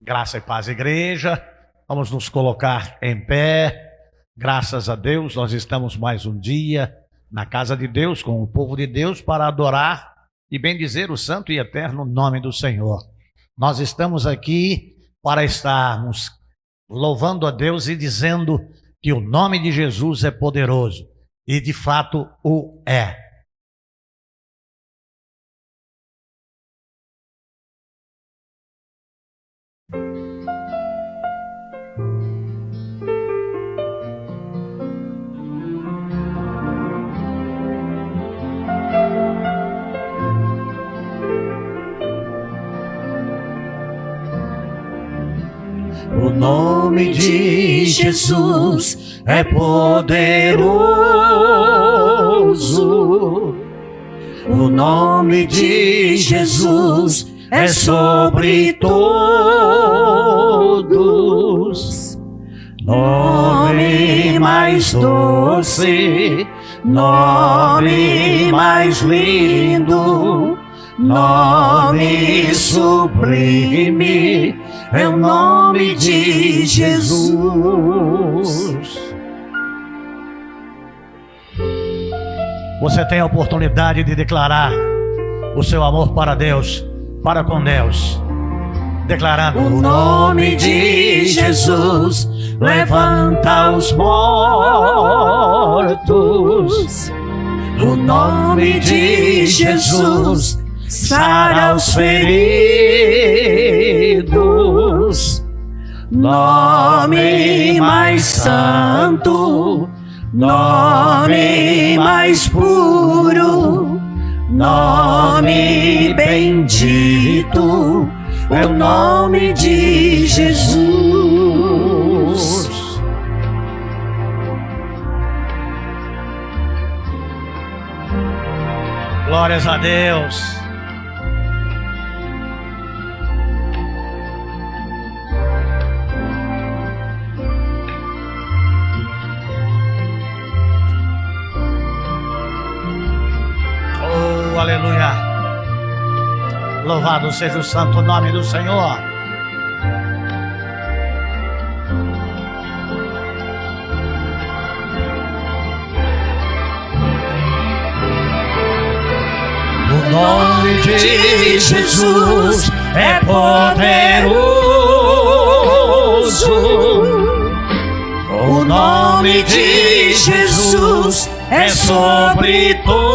Graça e paz, igreja. Vamos nos colocar em pé. Graças a Deus, nós estamos mais um dia na casa de Deus, com o povo de Deus, para adorar e bendizer o santo e eterno nome do Senhor. Nós estamos aqui para estarmos louvando a Deus e dizendo que o nome de Jesus é poderoso. E de fato o é. O nome de Jesus é poderoso. O nome de Jesus é sobre todos. Nome mais doce, nome mais lindo, nome sublime. É o nome de Jesus. Você tem a oportunidade de declarar o seu amor para Deus, para com Deus. Declarando: o nome de Jesus levanta os mortos. O nome de Jesus sara os feridos. Nome mais santo, nome mais puro, nome bendito, é o nome de Jesus. Glórias a Deus. Aleluia. Louvado seja o santo nome do Senhor. O nome de Jesus é poderoso. O nome de Jesus é sobre todos.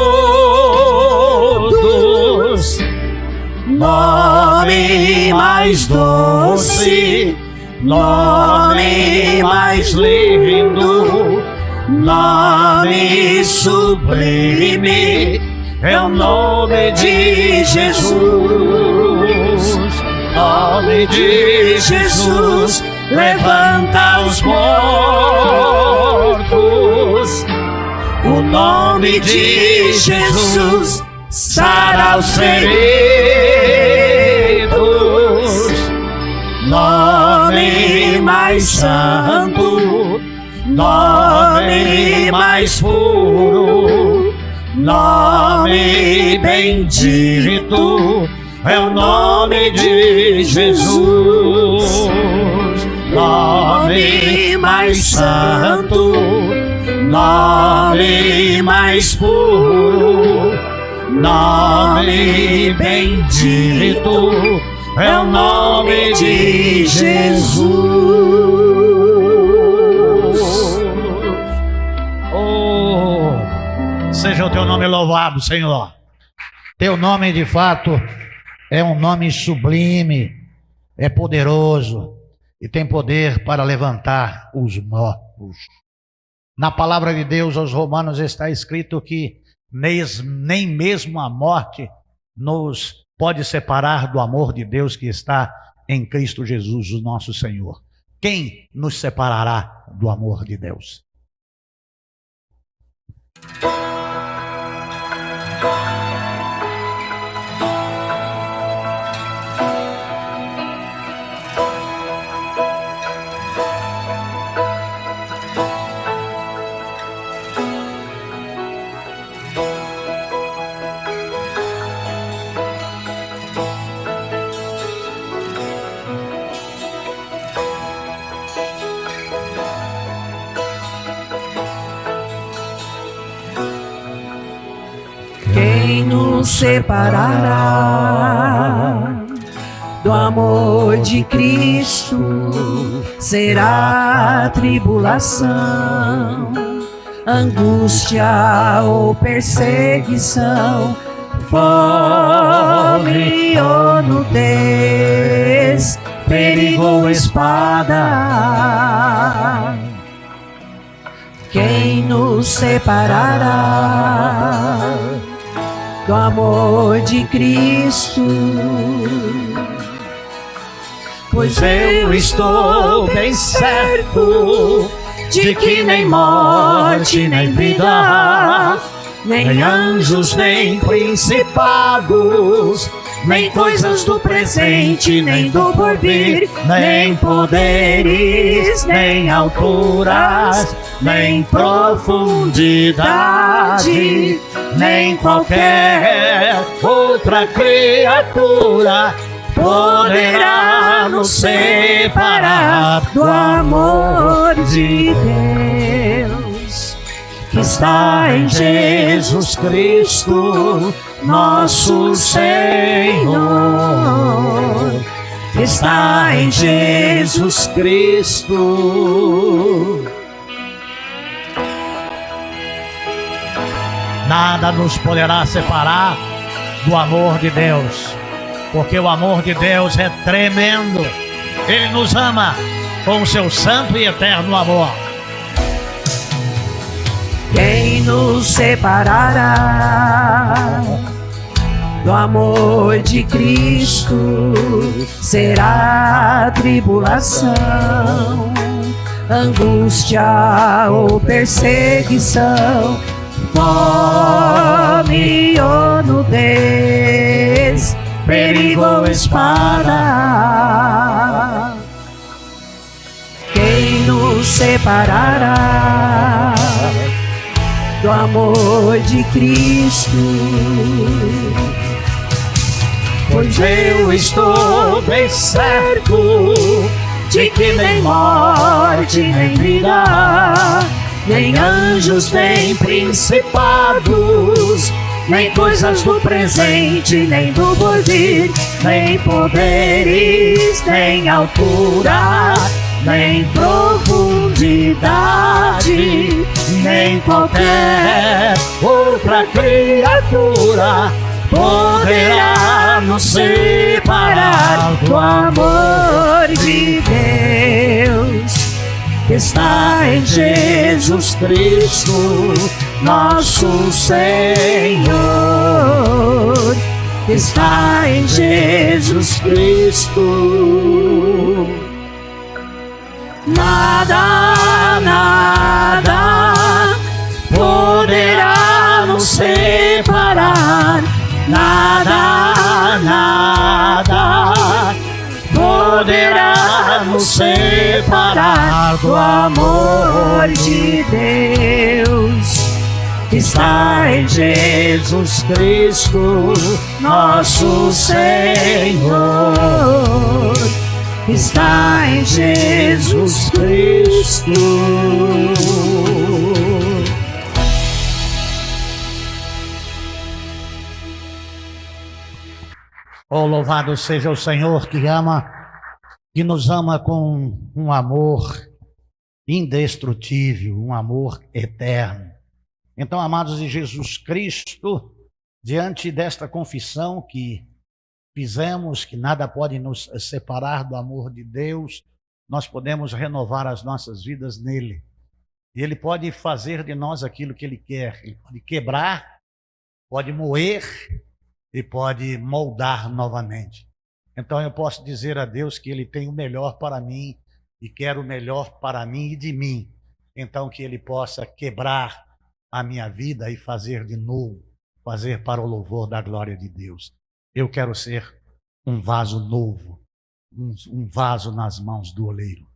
Nome mais doce, nome mais lindo, nome sublime, é o nome de Jesus. Nome de Jesus levanta os mortos. O nome de Jesus sara os feridos. Nome mais santo, nome mais puro, nome bendito, é o nome de Jesus. Nome mais santo, nome mais puro, nome bendito, é o nome de Jesus. Oh, seja o teu nome louvado, Senhor. Teu nome de fato é um nome sublime, é poderoso e tem poder para levantar os mortos. Na palavra de Deus aos Romanos está escrito que nem mesmo a morte nos pode separar do amor de Deus que está em Cristo Jesus, o nosso Senhor. Quem nos separará do amor de Deus? Quem nos separará do amor de Cristo? Será tribulação, angústia ou perseguição, fome ou nudez, perigo ou espada. Quem nos separará do amor de Cristo? Pois eu estou bem certo de que nem morte, nem vida, nem anjos, nem principados, nem coisas do presente, nem do porvir, nem poderes, nem alturas, nem profundidade, nem qualquer outra criatura poderá nos separar do amor de Deus que está em Jesus Cristo, nosso Senhor. Está em Jesus Cristo. Nada nos poderá separar do amor de Deus, porque o amor de Deus é tremendo. Ele nos ama com o seu santo e eterno amor. Quem nos separará do amor de Cristo? Será tribulação, angústia ou perseguição, fome ou nudez, perigo ou espada. Quem nos separará do amor de Cristo? Pois eu estou bem certo de que nem morte, nem vida, nem anjos, nem principados, nem coisas do presente, nem do porvir, nem poderes, nem altura, nem profundidade, nem qualquer outra criatura poderá nos separar do amor de Deus que está em Jesus Cristo, nosso Senhor. Que está em Jesus Cristo. Nada, nada poderá nos separar. Nada, nada poderá nos separar do amor de Deus que está em Jesus Cristo, nosso Senhor. Está em Jesus Cristo. Oh, louvado seja o Senhor que nos ama com um amor indestrutível, um amor eterno. Então, amados de Jesus Cristo, diante desta confissão que fizemos, que nada pode nos separar do amor de Deus, nós podemos renovar as nossas vidas nele. E ele pode fazer de nós aquilo que ele quer. Ele pode quebrar, pode moer e pode moldar novamente. Então eu posso dizer a Deus que ele tem o melhor para mim e quer o melhor para mim e de mim. Então que ele possa quebrar a minha vida e fazer de novo, fazer para o louvor da glória de Deus. Eu quero ser um vaso novo, um vaso nas mãos do oleiro.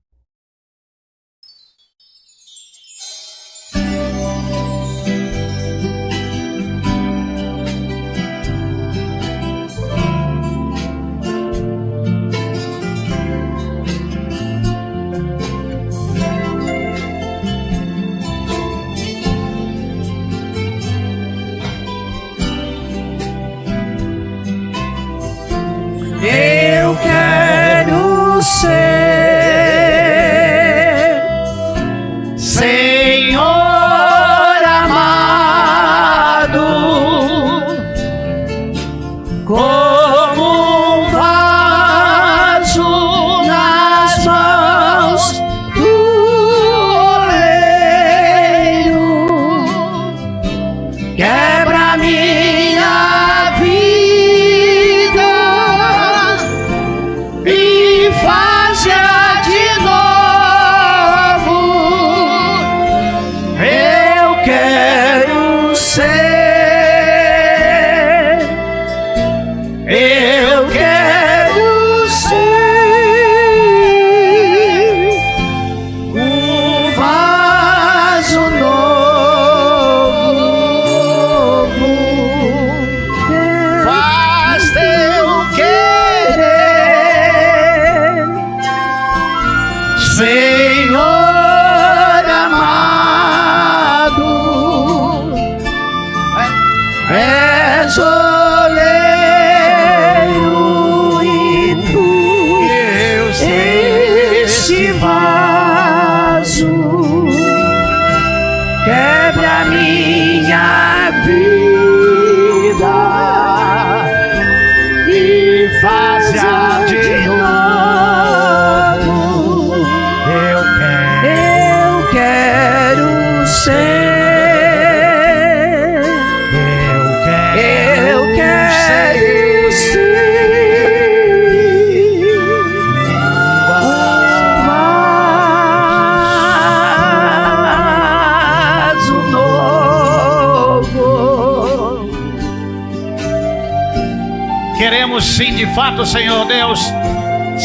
Queremos sim, de fato, Senhor Deus,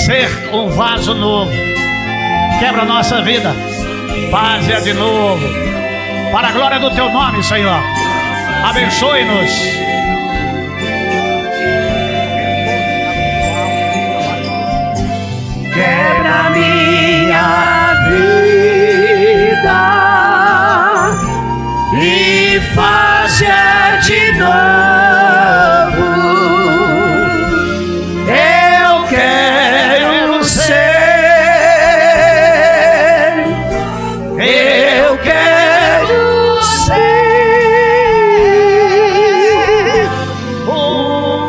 ser um vaso novo. Quebra a nossa vida, faz-a de novo, para a glória do Teu nome, Senhor. Abençoe-nos. Quebra minha vida e faz-a de novo. Eu quero ser, eu quero ser um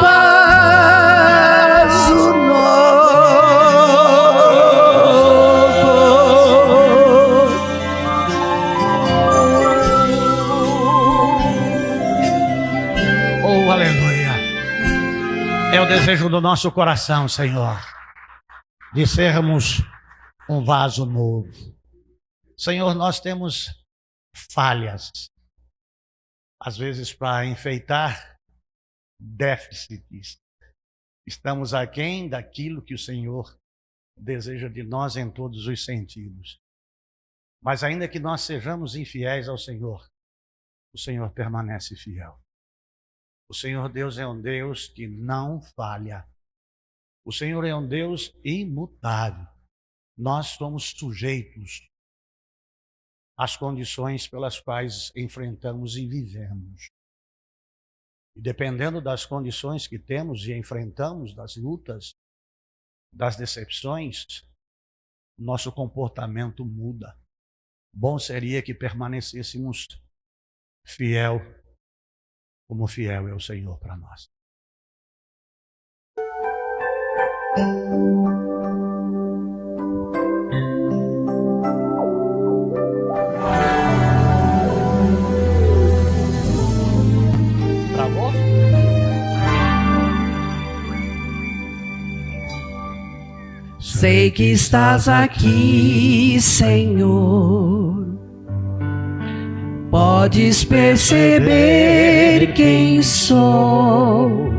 vaso novo. Oh, aleluia. É o desejo do nosso coração, Senhor, de sermos um vaso novo. Senhor, nós temos falhas, às vezes para enfeitar déficits. Estamos aquém daquilo que o Senhor deseja de nós em todos os sentidos. Mas ainda que nós sejamos infiéis ao Senhor, o Senhor permanece fiel. O Senhor Deus é um Deus que não falha. O Senhor é um Deus imutável. Nós somos sujeitos às condições pelas quais enfrentamos e vivemos. E dependendo das condições que temos e enfrentamos, das lutas, das decepções, nosso comportamento muda. Bom seria que permanecêssemos fiel, como fiel é o Senhor para nós. Travou? Sei que estás aqui, Senhor. Podes perceber quem sou.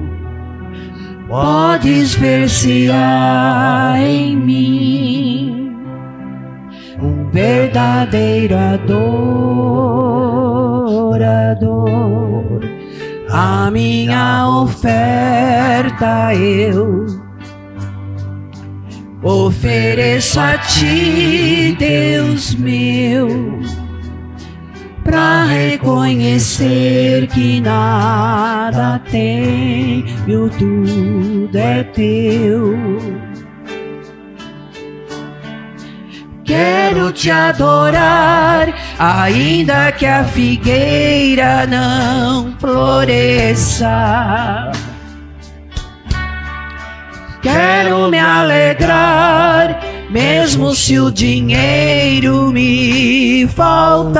Podes ver se há em mim um verdadeiro adorador. A minha oferta eu ofereço a Ti, Deus meu, pra reconhecer que nada tenho, tudo é Teu. Quero Te adorar, ainda que a figueira não floresça. Quero me alegrar, mesmo se o dinheiro me faltar.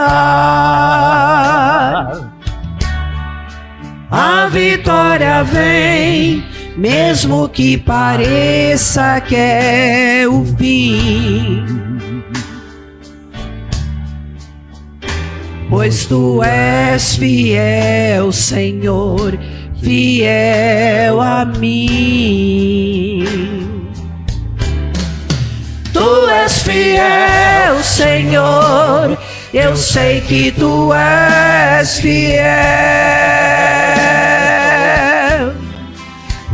A vitória vem, mesmo que pareça que é o fim. Pois Tu és fiel, Senhor, fiel a mim. Tu és fiel, Senhor, eu sei que Tu és fiel.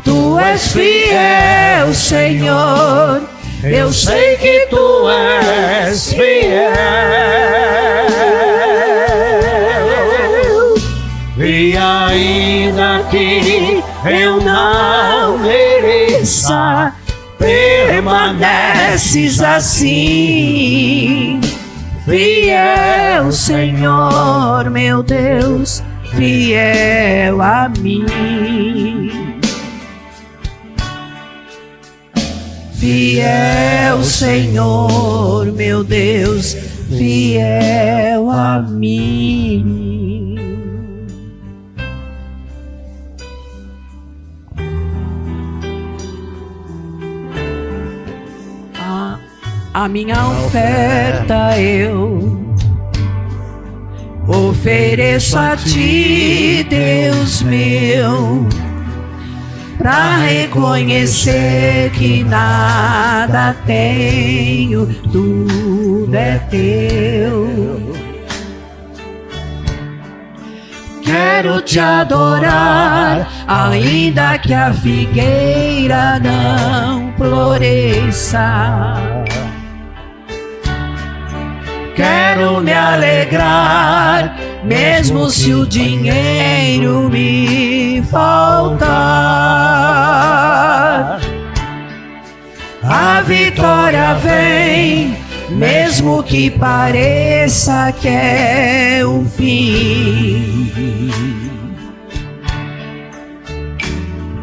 Tu és fiel, Senhor, eu sei que Tu és fiel. E ainda que eu não mereça, permaneces assim. Fiel, Senhor, meu Deus, fiel a mim. Fiel, Senhor, meu Deus, fiel a mim. A minha oferta eu ofereço a Ti, Deus meu, pra reconhecer que nada tenho, tudo é teu. Quero te adorar, ainda que a figueira não floresça. Quero me alegrar, mesmo se o dinheiro me faltar. A vitória vem, mesmo que pareça que é o fim.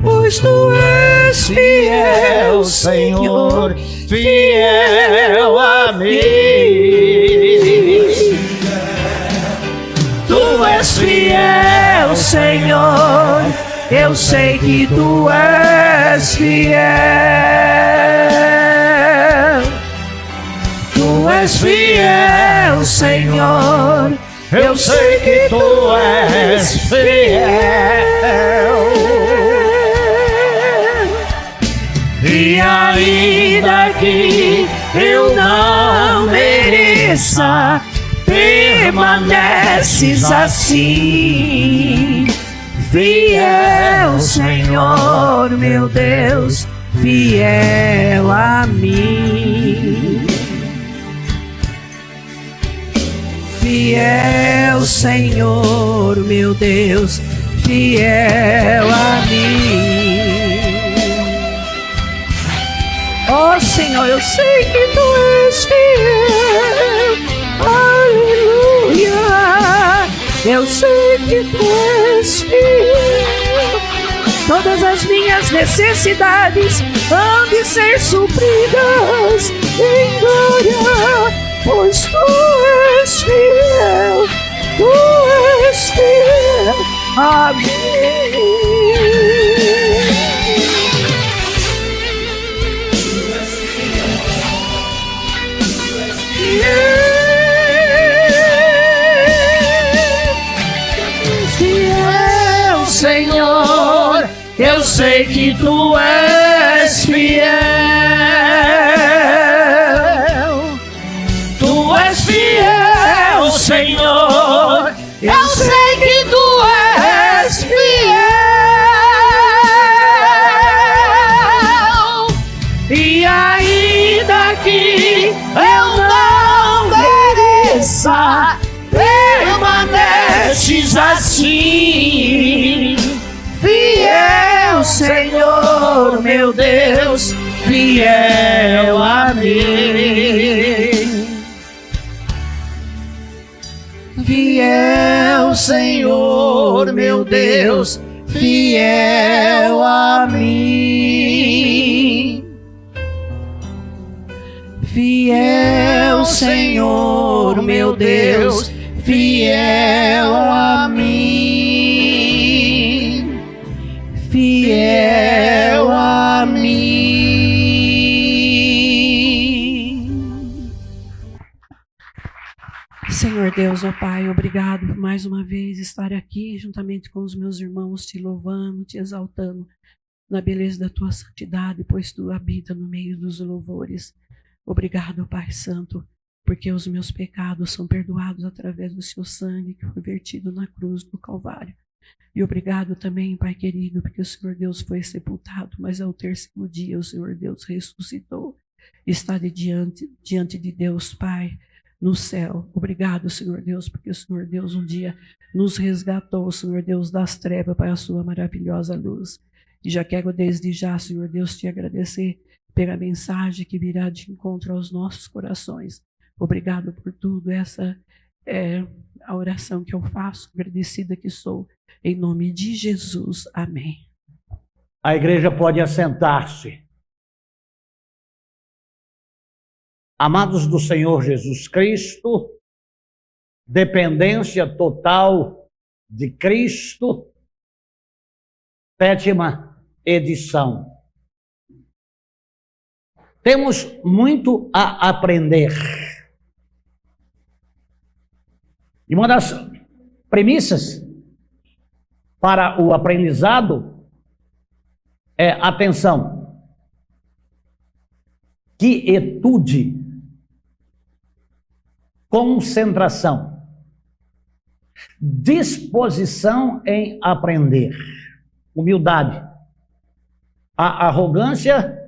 Pois tu és fiel, Senhor, fiel a mim. Tu és fiel, Senhor, eu sei que tu és fiel. Tu és fiel, Senhor, eu sei que tu és fiel. E ainda que eu não mereça, permaneces assim. Fiel, Senhor, meu Deus, fiel a mim. Fiel, Senhor, meu Deus, fiel a mim. Oh, Senhor, eu sei que tu és fiel. Aleluia. Eu sei que tu és fiel. Todas as minhas necessidades hão de ser supridas em glória, pois tu és fiel, tu és fiel. Amém. Fiel, Senhor, eu sei que tu és fiel. Tu és fiel, Senhor, eu sei que tu és fiel. E ainda que eu não mereça, permaneces assim. Fiel, Senhor, meu Deus, fiel a mim. Fiel, Senhor, meu Deus, fiel a mim. Fiel, Senhor, meu Deus, fiel a mim. Fiel a mim. Senhor Deus, ó Pai, obrigado por mais uma vez estar aqui juntamente com os meus irmãos, te louvando, te exaltando na beleza da tua santidade, pois tu habita no meio dos louvores. Obrigado, Pai Santo, porque os meus pecados são perdoados através do seu sangue que foi vertido na cruz do Calvário. E obrigado também, Pai querido, porque o Senhor Deus foi sepultado, mas ao terceiro dia o Senhor Deus ressuscitou. Está diante de Deus, Pai, no céu. Obrigado, Senhor Deus, porque o Senhor Deus um dia nos resgatou, Senhor Deus, das trevas para a sua maravilhosa luz. E já quero desde já, Senhor Deus, te agradecer pela mensagem que virá de encontro aos nossos corações. Obrigado por tudo. Essa é a oração que eu faço, agradecida que sou, em nome de Jesus. Amém. A igreja pode assentar-se. Amados do Senhor Jesus Cristo, dependência total de Cristo, 7ª edição. Temos muito a aprender. E uma das premissas para o aprendizado atenção, quietude, concentração, disposição em aprender, humildade. A arrogância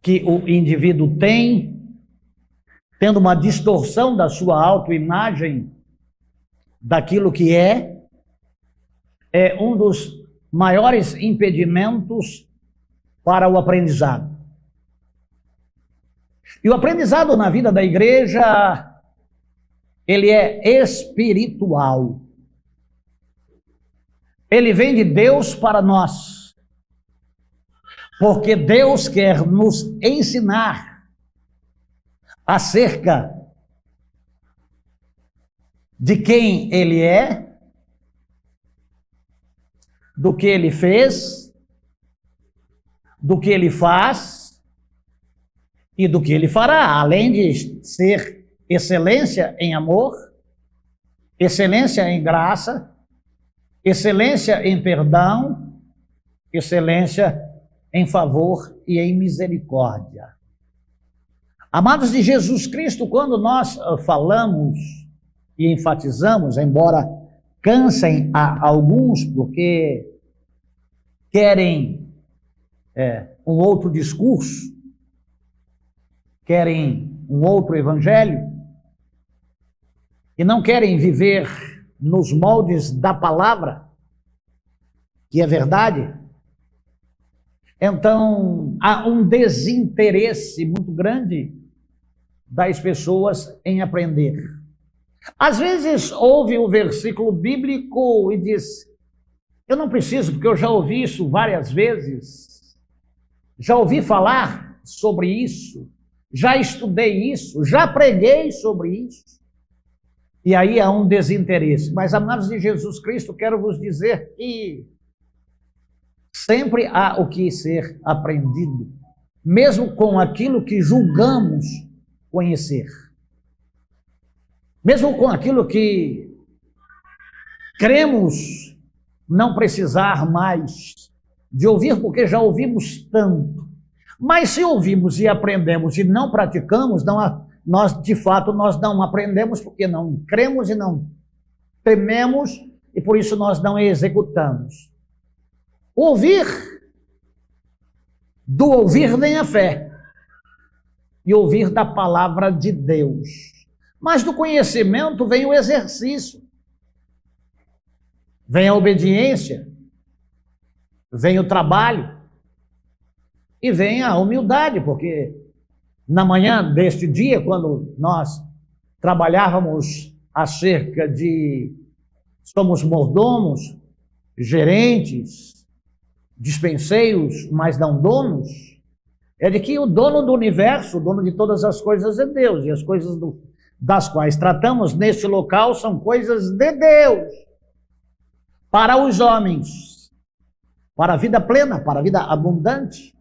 que o indivíduo tem, tendo uma distorção da sua autoimagem, daquilo que é um dos maiores impedimentos para o aprendizado. E o aprendizado na vida da igreja, ele é espiritual. Ele vem de Deus para nós. Porque Deus quer nos ensinar acerca de quem Ele é, do que Ele fez, do que Ele faz e do que Ele fará, além de ser excelência em amor, excelência em graça, excelência em perdão, excelência em favor e em misericórdia. Amados de Jesus Cristo, quando nós falamos e enfatizamos, embora cansem a alguns porque querem um outro discurso, querem um outro evangelho, e não querem viver nos moldes da palavra, que é verdade, então há um desinteresse muito grande das pessoas em aprender. Às vezes ouve um versículo bíblico e diz: eu não preciso, porque eu já ouvi isso várias vezes, já ouvi falar sobre isso, já estudei isso, já preguei sobre isso. E aí há um desinteresse. Mas, amados de Jesus Cristo, quero vos dizer que sempre há o que ser aprendido, mesmo com aquilo que julgamos conhecer. Mesmo com aquilo que cremos não precisar mais de ouvir, porque já ouvimos tanto. Mas se ouvimos e aprendemos e não praticamos, nós de fato não aprendemos, porque não cremos e não tememos, e por isso nós não executamos. Ouvir, do ouvir vem a fé, e ouvir da palavra de Deus. Mas do conhecimento vem o exercício, vem a obediência, vem o trabalho e vem a humildade, porque na manhã deste dia, quando nós trabalhávamos acerca de somos mordomos, gerentes, dispenseiros, mas não donos, é de que o dono do universo, o dono de todas as coisas é Deus, e as coisas das quais tratamos neste local são coisas de Deus, para os homens, para a vida plena, para a vida abundante,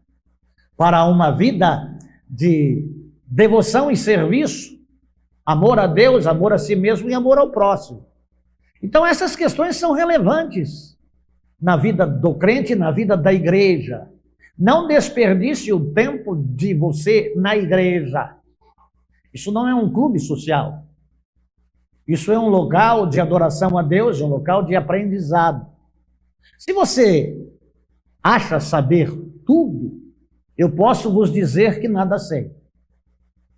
para uma vida de devoção e serviço, amor a Deus, amor a si mesmo e amor ao próximo. Então essas questões são relevantes na vida do crente, na vida da igreja. Não desperdice o tempo de você na igreja. Isso não é um clube social. Isso é um local de adoração a Deus, um local de aprendizado. Se você acha saber tudo, eu posso vos dizer que nada sei.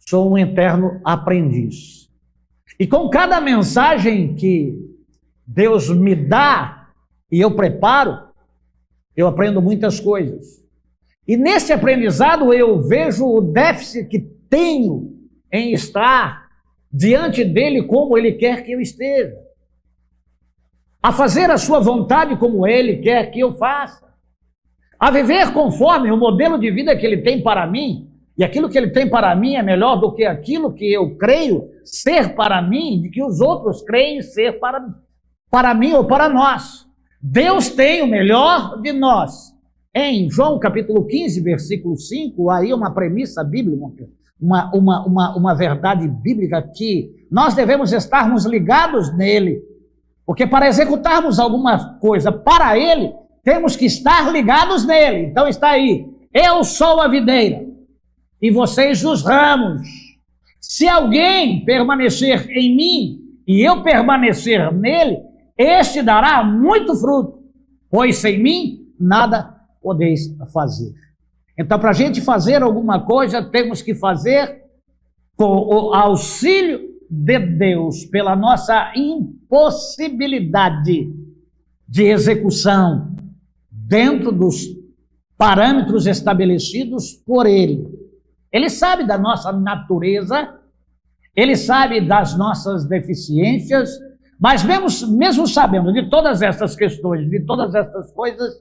Sou um eterno aprendiz. E com cada mensagem que Deus me dá e eu preparo, eu aprendo muitas coisas. E nesse aprendizado eu vejo o déficit que tenho em estar diante dele como ele quer que eu esteja. A fazer a sua vontade como ele quer que eu faça. A viver conforme o modelo de vida que ele tem para mim, e aquilo que ele tem para mim é melhor do que aquilo que eu creio ser para mim, de que os outros creem ser para mim ou para nós. Deus tem o melhor de nós. Em João capítulo 15, versículo 5, aí uma premissa bíblica, uma verdade bíblica que nós devemos estarmos ligados nele, porque para executarmos alguma coisa para ele, temos que estar ligados nele. Então está aí, eu sou a videira e vocês os ramos. Se alguém permanecer em mim e eu permanecer nele, este dará muito fruto, pois sem mim nada podeis fazer. Então, para a gente fazer alguma coisa, temos que fazer com o auxílio de Deus, pela nossa impossibilidade de execução dentro dos parâmetros estabelecidos por Ele. Ele sabe da nossa natureza, Ele sabe das nossas deficiências, mas mesmo sabendo de todas essas questões, de todas essas coisas,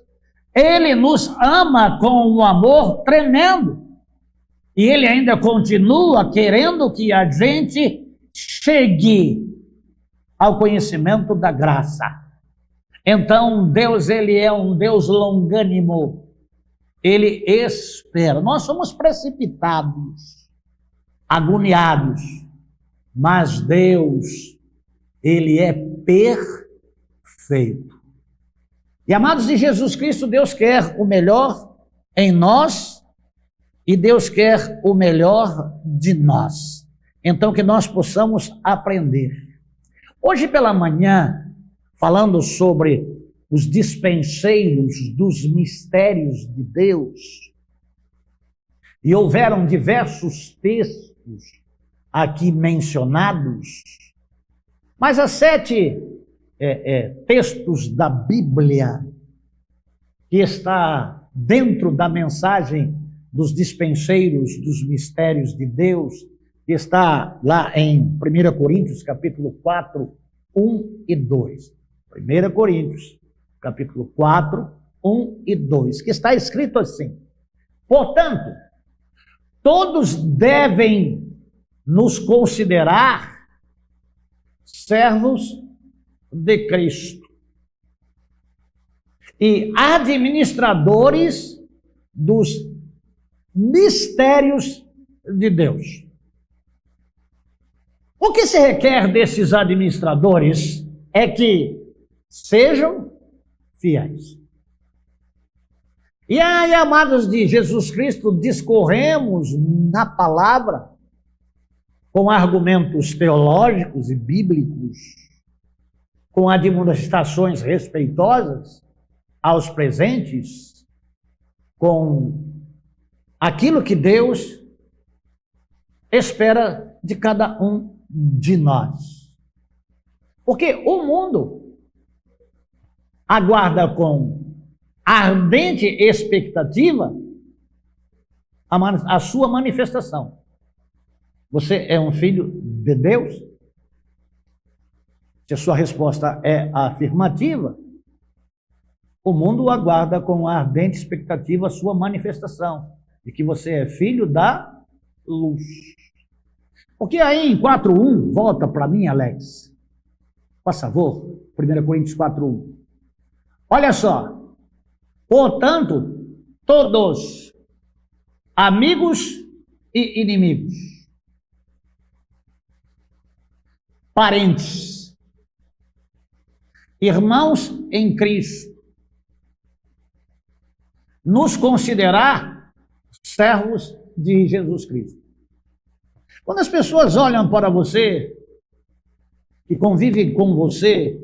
Ele nos ama com um amor tremendo. E Ele ainda continua querendo que a gente chegue ao conhecimento da graça. Então, Deus, Ele é um Deus longânimo. Ele espera. Nós somos precipitados, agoniados, mas Deus, Ele é perfeito. E amados de Jesus Cristo, Deus quer o melhor em nós e Deus quer o melhor de nós. Então, que nós possamos aprender. Hoje pela manhã, falando sobre os dispenseiros dos mistérios de Deus, e houveram diversos textos aqui mencionados, mas há 7 textos da Bíblia que está dentro da mensagem dos dispenseiros dos mistérios de Deus, que está lá em 1 Coríntios, capítulo 4, 1 e 2. 1 Coríntios, capítulo 4, 1 e 2, que está escrito assim: portanto, todos devem nos considerar servos de Cristo e administradores dos mistérios de Deus. O que se requer desses administradores é que sejam fiéis. E aí, amados de Jesus Cristo, discorremos na palavra com argumentos teológicos e bíblicos, com admoestações respeitosas aos presentes, com aquilo que Deus espera de cada um de nós. Porque o mundo aguarda com ardente expectativa a sua manifestação. Você é um filho de Deus? Se a sua resposta é afirmativa, o mundo aguarda com ardente expectativa a sua manifestação, de que você é filho da luz. Porque aí em 4:1, volta para mim, Alex, por favor, 1 Coríntios 4:1. Olha só, portanto, todos amigos e inimigos, parentes, irmãos em Cristo, nos considerar servos de Jesus Cristo. Quando as pessoas olham para você e convivem com você,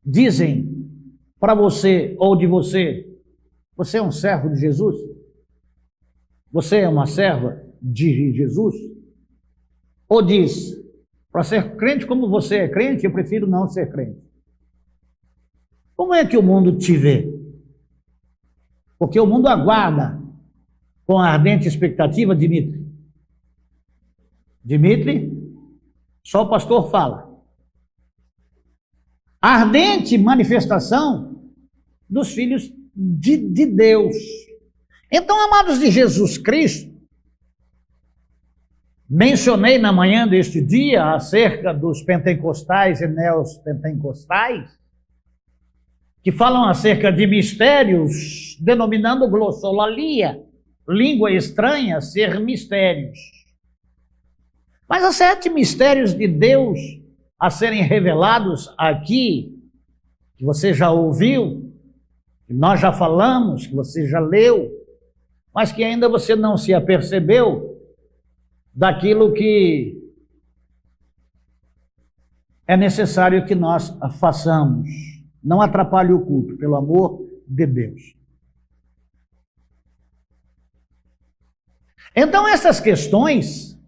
dizem para você ou de você, você é um servo de Jesus? Você é uma serva de Jesus? Ou diz, para ser crente como você é crente, eu prefiro não ser crente. Como é que o mundo te vê? Porque o mundo aguarda com ardente expectativa, Dimitri. Dimitri, só o pastor fala. Ardente manifestação dos filhos de Deus. Então, amados de Jesus Cristo, mencionei na manhã deste dia acerca dos pentecostais e neopentecostais, que falam acerca de mistérios, denominando glossolalia, língua estranha, ser mistérios. Mas há 7 mistérios de Deus a serem revelados aqui, que você já ouviu, que nós já falamos, que você já leu, mas que ainda você não se apercebeu daquilo que é necessário que nós façamos. Não atrapalhe o culto, pelo amor de Deus. Então, essas questões,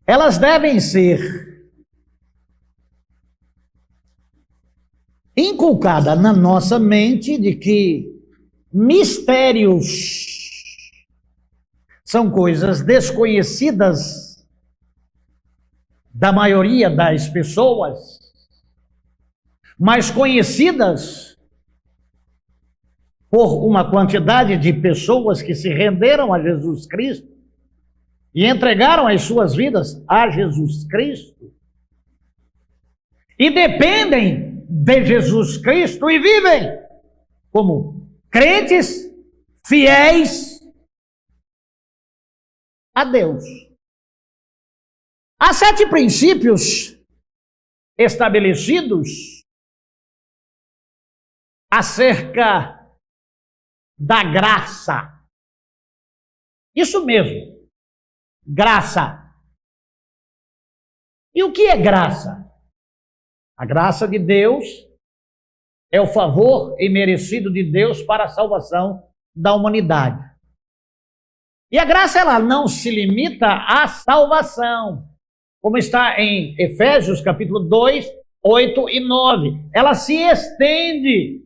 elas devem ser inculcadas na nossa mente de que mistérios são coisas desconhecidas da maioria das pessoas, mas conhecidas por uma quantidade de pessoas que se renderam a Jesus Cristo e entregaram as suas vidas a Jesus Cristo e dependem de Jesus Cristo e vivem como crentes fiéis a Deus. Há 7 princípios estabelecidos acerca da graça. Isso mesmo, graça. E o que é graça? A graça de Deus é o favor imerecido de Deus para a salvação da humanidade. E a graça, ela não se limita à salvação, como está em Efésios capítulo 2, 8 e 9. Ela se estende.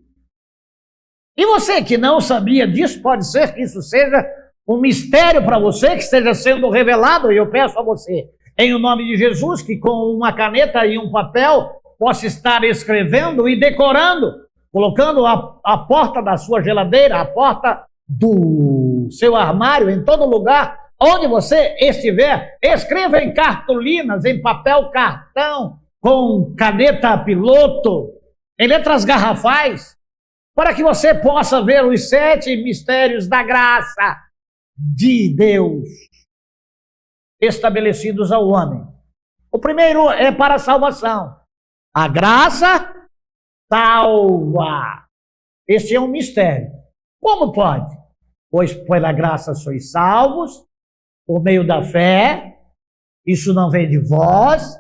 E você que não sabia disso, pode ser que isso seja um mistério para você, que esteja sendo revelado, e eu peço a você, em o nome de Jesus, que com uma caneta e um papel possa estar escrevendo e decorando, colocando a porta da sua geladeira, a porta do seu armário, em todo lugar, onde você estiver, escreva em cartolinas, em papel cartão, com caneta piloto, em letras garrafais, para que você possa ver os 7 mistérios da graça de Deus estabelecidos ao homem. O primeiro é para a salvação. A graça salva. Este é um mistério. Como pode? Pois pela graça sois salvos, por meio da fé. Isso não vem de vós,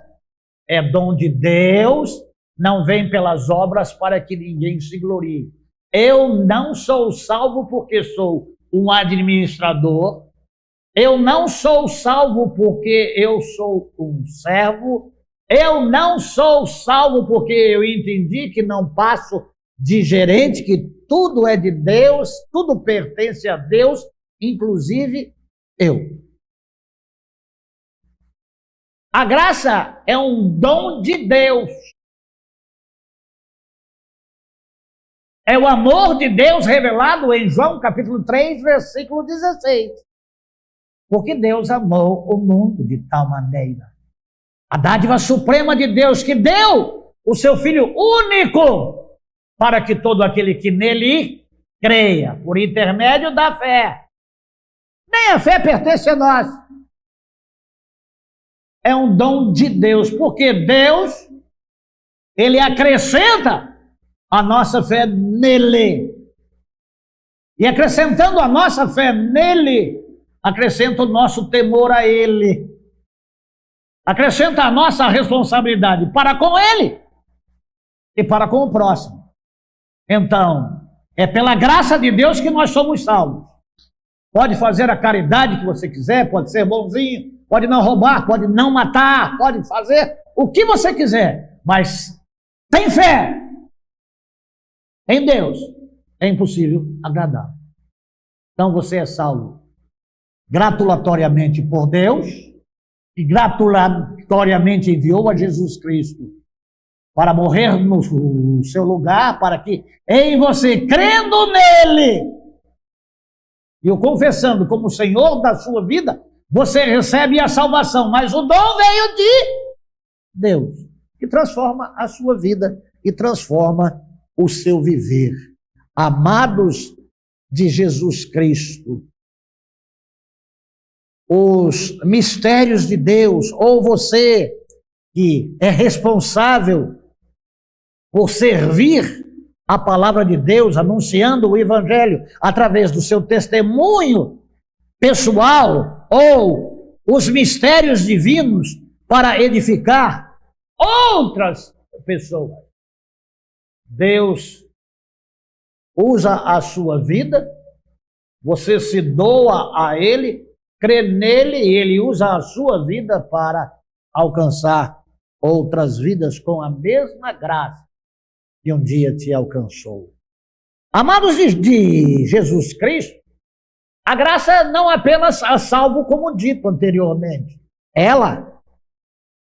é dom de Deus, não vem pelas obras para que ninguém se glorie. Eu não sou salvo porque sou um administrador, eu não sou salvo porque eu sou um servo, eu não sou salvo porque eu entendi que não passo de gerente, que tudo é de Deus, tudo pertence a Deus, inclusive eu. A graça é um dom de Deus. É o amor de Deus revelado em João capítulo 3, versículo 16. Porque Deus amou o mundo de tal maneira. A dádiva suprema de Deus que deu o seu Filho único para que todo aquele que nele creia, por intermédio da fé. Nem a fé pertence a nós. É um dom de Deus, porque Deus, Ele acrescenta a nossa fé nele. E acrescentando a nossa fé nele, acrescenta o nosso temor a ele. Acrescenta a nossa responsabilidade para com ele e para com o próximo. Então, é pela graça de Deus que nós somos salvos. Pode fazer a caridade que você quiser, pode ser bonzinho, pode não roubar, pode não matar, pode fazer o que você quiser, mas tem fé em Deus, é impossível agradar. Então você é salvo gratulatoriamente por Deus, e gratulatoriamente enviou a Jesus Cristo para morrer no seu lugar, para que em você, crendo nele e o confessando como Senhor da sua vida, você recebe a salvação. Mas o dom veio de Deus, que transforma a sua vida e transforma o seu viver. Amados de Jesus Cristo, os mistérios de Deus, ou você que é responsável por servir a palavra de Deus, anunciando o evangelho através do seu testemunho pessoal ou os mistérios divinos para edificar outras pessoas. Deus usa a sua vida, você se doa a Ele, crê nele e Ele usa a sua vida para alcançar outras vidas com a mesma graça que um dia te alcançou. Amados de Jesus Cristo, a graça não apenas a salvo, como dito anteriormente, ela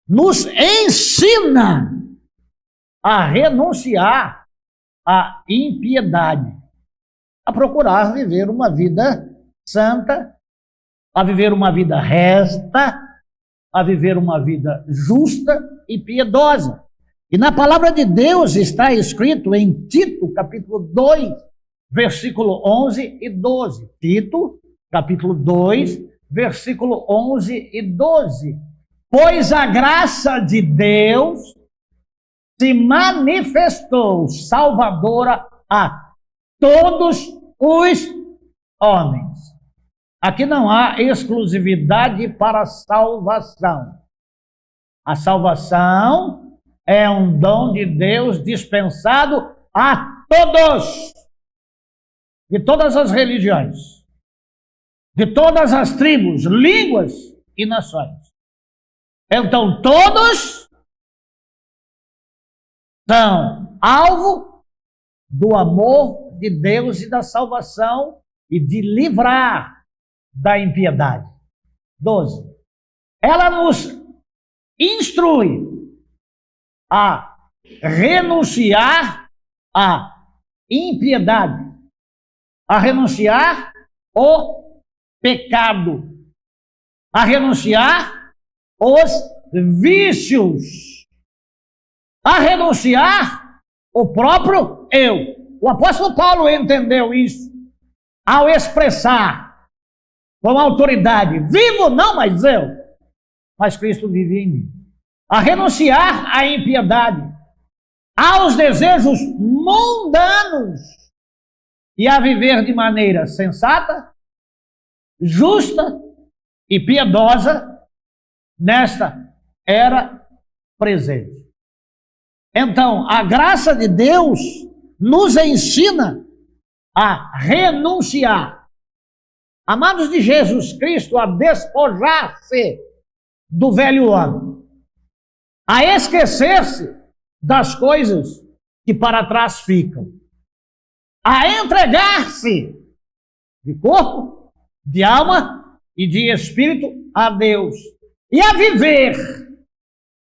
nos ensina a renunciar à impiedade, a procurar viver uma vida santa, a viver uma vida reta, a viver uma vida justa e piedosa. E na palavra de Deus está escrito em Tito, capítulo 2, versículo 11 e 12. Tito, capítulo 2, versículo 11 e 12. Pois a graça de Deus se manifestou salvadora a todos os homens. Aqui não há exclusividade para a salvação. A salvação é um dom de Deus dispensado a todos, de todas as religiões, de todas as tribos, línguas e nações. Então todos são alvo do amor de Deus e da salvação e de livrar da impiedade. 12. Ela nos instrui a renunciar à impiedade, a renunciar ao pecado, a renunciar os vícios, a renunciar o próprio eu. O apóstolo Paulo entendeu isso ao expressar com autoridade: vivo não mais eu, mas Cristo vive em mim. A renunciar à impiedade, aos desejos mundanos e a viver de maneira sensata, justa e piedosa nesta era presente. Então, a graça de Deus nos ensina a renunciar, amados de Jesus Cristo, a despojar-se do velho homem, a esquecer-se das coisas que para trás ficam, a entregar-se de corpo, de alma e de espírito a Deus e a viver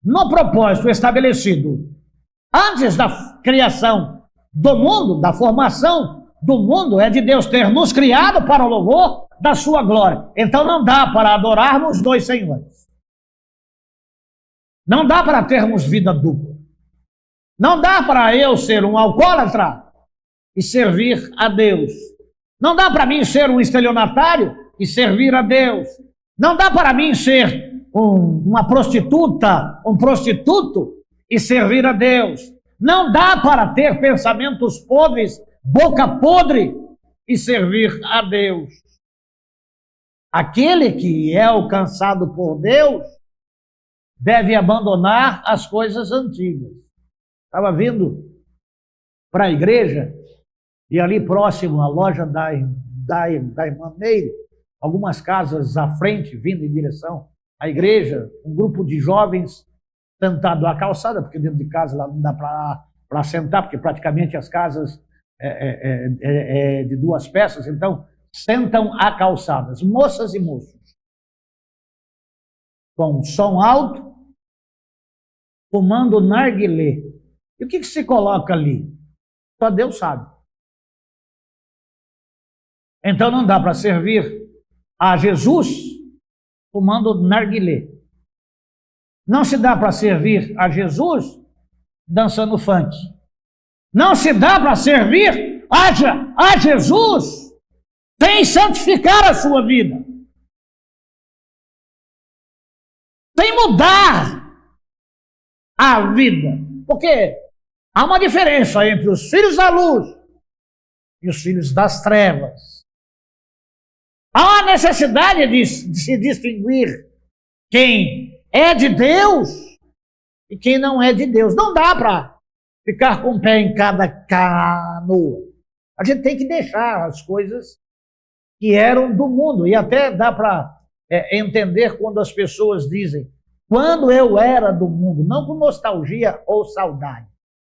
no propósito estabelecido antes da criação do mundo, da formação do mundo, é de Deus ter nos criado para o louvor da sua glória. Então não dá para adorarmos dois senhores. Não dá para termos vida dupla. Não dá para eu ser um alcoólatra e servir a Deus. Não dá para mim ser um estelionatário e servir a Deus. Não dá para mim ser uma prostituta, um prostituto e servir a Deus. Não dá para ter pensamentos podres, boca podre e servir a Deus. Aquele que é alcançado por Deus deve abandonar as coisas antigas. Estava vindo para a igreja e ali próximo à loja da irmã Neire, algumas casas à frente, vindo em direção à igreja, um grupo de jovens sentado à calçada, porque dentro de casa lá não dá para sentar, porque praticamente as casas é de duas peças, então sentam à calçadas, moças e moços, com som alto, fumando narguilé. E o que se coloca ali? Só Deus sabe. Então não dá para servir a Jesus fumando narguilé. Não se dá para servir a Jesus dançando funk. Não se dá para servir a Jesus sem santificar a sua vida, sem mudar a vida. Porque Há uma diferença entre os filhos da luz e os filhos das trevas. Há a necessidade de se distinguir quem é de Deus e quem não é de Deus. Não dá para ficar com o pé em cada canoa. A gente tem que deixar as coisas que eram do mundo. E até dá para entender quando as pessoas dizem, quando eu era do mundo, não com nostalgia ou saudade.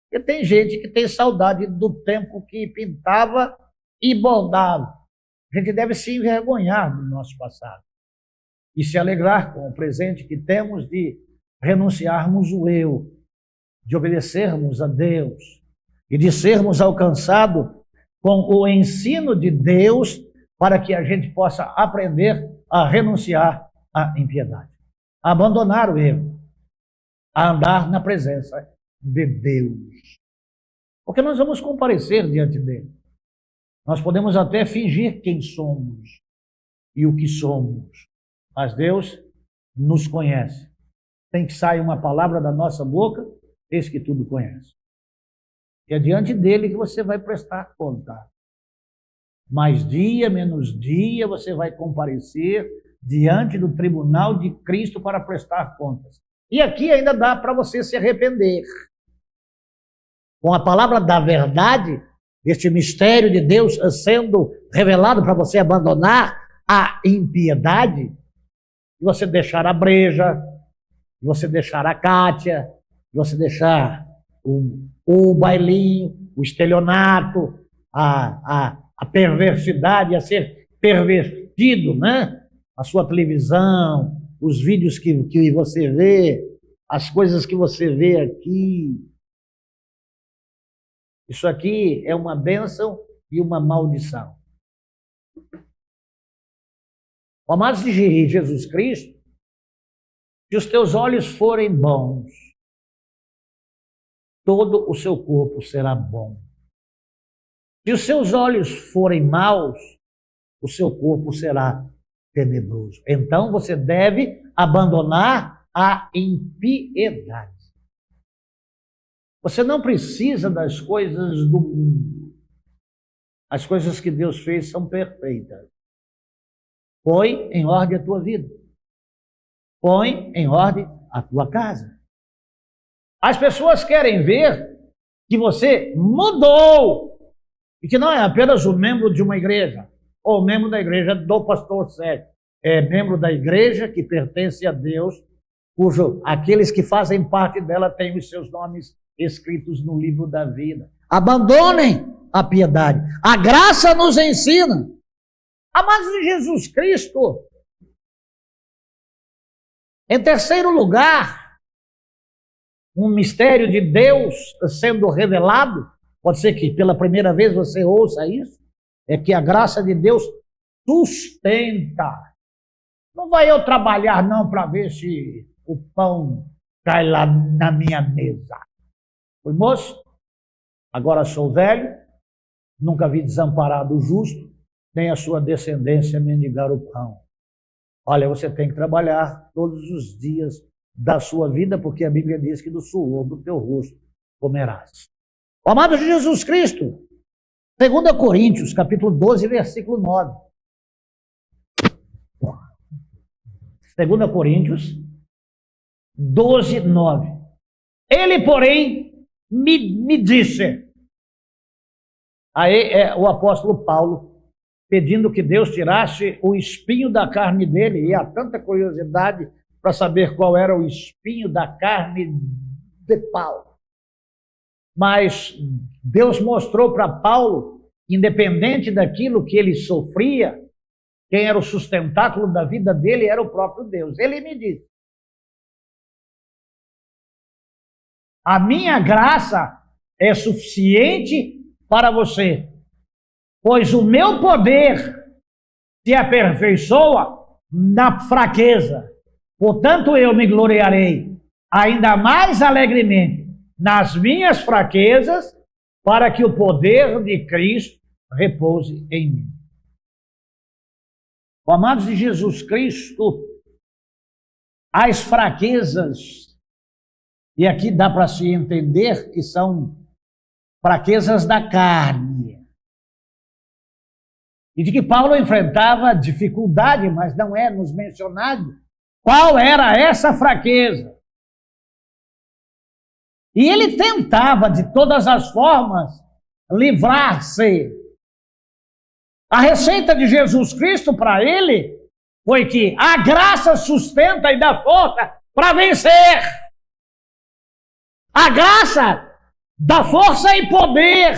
Porque tem gente que tem saudade do tempo que pintava e bordava. A gente deve se envergonhar do nosso passado e se alegrar com o presente que temos de renunciarmos o eu, de obedecermos a Deus e de sermos alcançados com o ensino de Deus para que a gente possa aprender a renunciar à impiedade, a abandonar o erro, a andar na presença de Deus. Porque nós vamos comparecer diante dele. Nós podemos até fingir quem somos e o que somos, mas Deus nos conhece. Tem que sair uma palavra da nossa boca, esse que tudo conhece. E é diante dele que você vai prestar conta. Mais dia, menos dia, você vai comparecer diante do tribunal de Cristo para prestar contas. E aqui ainda dá para você se arrepender. Com a palavra da verdade, este mistério de Deus sendo revelado para você abandonar a impiedade, e você deixar a breja, você deixar a Cátia, você deixar o bailinho, o estelionato, a perversidade, a ser pervertido, né? A sua televisão, os vídeos que você vê, as coisas que você vê aqui. Isso aqui é uma bênção e uma maldição. Amados de Jesus Cristo, se os teus olhos forem bons, todo o seu corpo será bom. Se os seus olhos forem maus, o seu corpo será tenebroso. Então você deve abandonar a impiedade. Você não precisa das coisas do mundo. As coisas que Deus fez são perfeitas. Põe em ordem a tua vida. Põe em ordem a tua casa. As pessoas querem ver que você mudou e que não é apenas um membro de uma igreja ou membro da igreja do pastor Sérgio. É membro da igreja que pertence a Deus, cujo aqueles que fazem parte dela têm os seus nomes escritos no livro da vida. Abandonem a piedade. A graça nos ensina. Amados de Jesus Cristo. Em terceiro lugar, um mistério de Deus sendo revelado, pode ser que pela primeira vez você ouça isso, é que a graça de Deus sustenta. Não vai eu trabalhar não para ver se o pão cai lá na minha mesa. Fui moço, agora sou velho, nunca vi desamparado o justo, nem a sua descendência mendigar o pão. Olha, você tem que trabalhar todos os dias da sua vida, porque a Bíblia diz que do suor do teu rosto comerás. O amado de Jesus Cristo, 2 Coríntios, capítulo 12, versículo 9. 2 Coríntios 12, 9. Ele, porém, me disse. Aí é o apóstolo Paulo pedindo que Deus tirasse o espinho da carne dele, e há tanta curiosidade para saber qual era o espinho da carne de Paulo. Mas Deus mostrou para Paulo, independente daquilo que ele sofria, quem era o sustentáculo da vida dele era o próprio Deus. Ele me disse: a minha graça é suficiente para você, pois o meu poder se aperfeiçoa na fraqueza. Portanto, eu me gloriarei ainda mais alegremente nas minhas fraquezas, para que o poder de Cristo repouse em mim. Amados de Jesus Cristo, as fraquezas, e aqui dá para se entender que são fraquezas da carne. E de que Paulo enfrentava dificuldade, mas não é nos mencionado qual era essa fraqueza. E ele tentava de todas as formas livrar-se. A receita de Jesus Cristo para ele foi que a graça sustenta e dá força para vencer. A graça dá força e poder.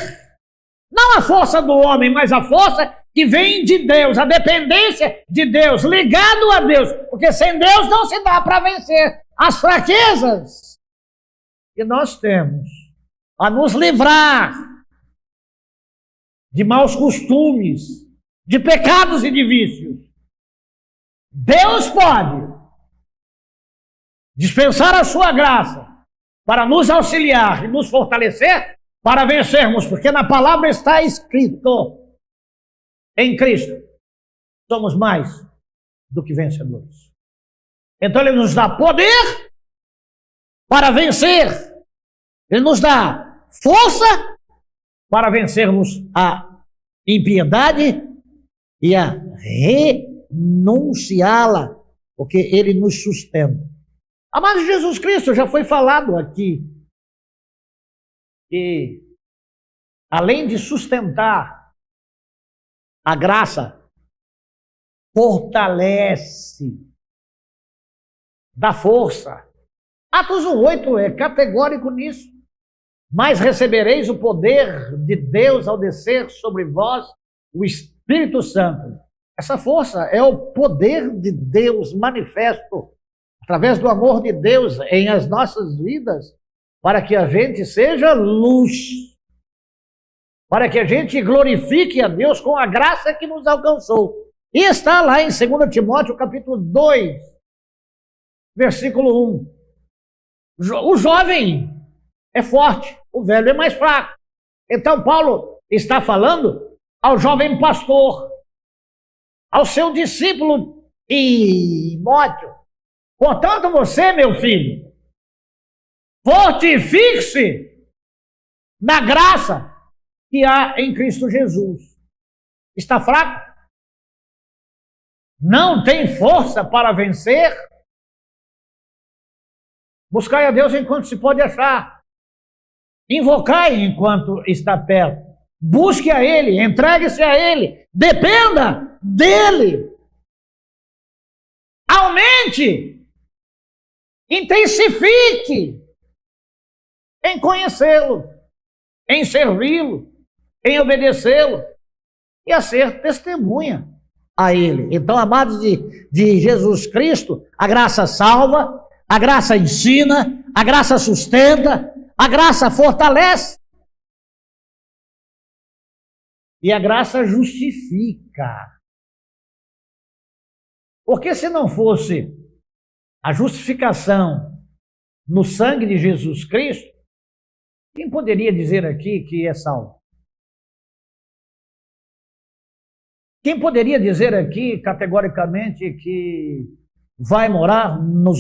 Não a força do homem, mas a força que vem de Deus, a dependência de Deus, ligado a Deus. Porque sem Deus não se dá para vencer as fraquezas que nós temos, a nos livrar de maus costumes, de pecados e de vícios. Deus pode dispensar a sua graça para nos auxiliar e nos fortalecer para vencermos, porque na palavra está escrito: em Cristo somos mais do que vencedores. Então ele nos dá poder para vencer. Ele nos dá força para vencermos a impiedade e a renunciá-la, porque ele nos sustenta. Amado Jesus Cristo, já foi falado aqui que, além de sustentar, a graça fortalece, dá força. Atos 1:8 é categórico nisso. Mas recebereis o poder de Deus ao descer sobre vós o Espírito Santo. Essa força é o poder de Deus manifesto através do amor de Deus em as nossas vidas, para que a gente seja luz, para que a gente glorifique a Deus com a graça que nos alcançou. E está lá em 2 Timóteo capítulo 2, versículo 1. O jovem é forte, o velho é mais fraco. Então Paulo está falando ao jovem pastor, ao seu discípulo Timóteo: portanto você, meu filho, fortifique-se na graça que há em Cristo Jesus. Está fraco? Não tem força para vencer? Buscai a Deus enquanto se pode achar. Invocai enquanto está perto. Busque a Ele, entregue-se a Ele, dependa dEle. Aumente, intensifique em conhecê-lo, em servi-lo, em obedecê-lo e a ser testemunha a Ele. Então, amados de Jesus Cristo, a graça salva, a graça ensina, a graça sustenta, a graça fortalece e a graça justifica. Porque se não fosse a justificação no sangue de Jesus Cristo, quem poderia dizer aqui que é salvo? Quem poderia dizer aqui categoricamente que vai morar no